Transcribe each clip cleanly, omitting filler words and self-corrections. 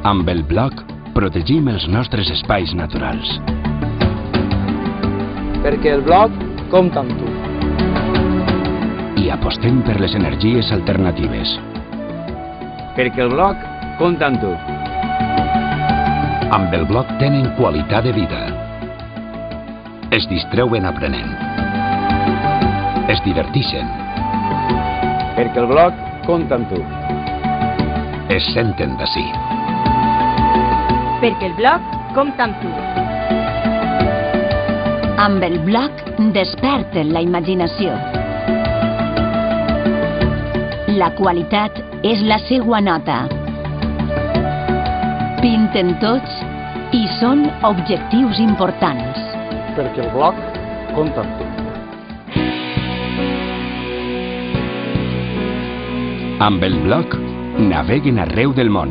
Amb el bloc protegim els nostres espais naturals. Perquè el bloc compta amb tu. I apostem per les energies alternatives. Perquè el bloc compta amb tu. Amb el bloc tenen qualitat de vida. Es distreuen aprenent. Es divertixen. Perquè el bloc compta amb tu. Es senten d'ací. Perquè el bloc compta amb tu. Amb el bloc desperten la imaginació. La qualitat és la seua nota. Pinten tots i són objectius importants. Perquè el bloc compta amb tu. Amb el bloc naveguen arreu del món.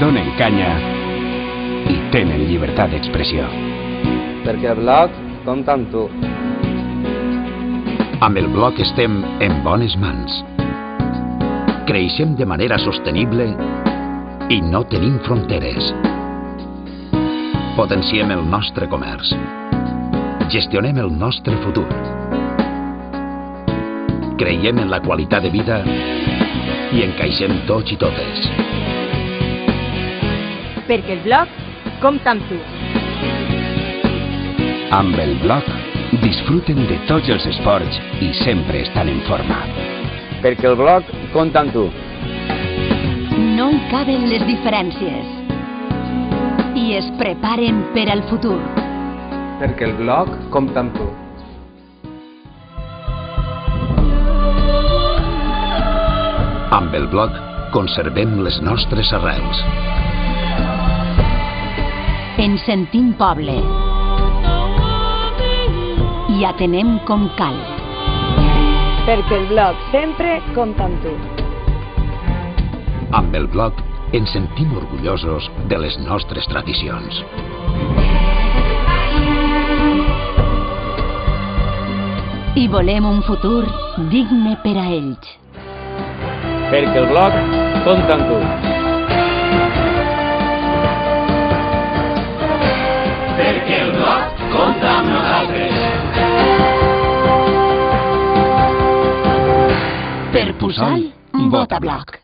Donen canya i tenen llibertat d'expressió. Perquè el bloc compta amb tu. Amb el bloc estem en bones mans. Creixem de manera sostenible i no tenim fronteres. Potenciem el nostre comerç. Gestionem el nostre futur. Creiem en la qualitat de vida i encaixem tots i totes. Perquè el bloc compta amb tu. Amb el bloc disfruten de tots els esports i sempre estan en forma. Perquè el bloc compta amb tu. No hi caben les diferències. I es preparen per al futur. Perquè el bloc compta amb tu. Amb el bloc conservem les nostres arrels. Ens sentim poble. I atenem com cal. Perquè el bloc sempre compta amb tu. Amb el bloc ens sentim orgullosos de les nostres tradicions. I volem un futur digne per a ells. Perquè el bloc compta amb tu. Perquè el bloc compta amb nosaltres. Per Pusol, vota bloc.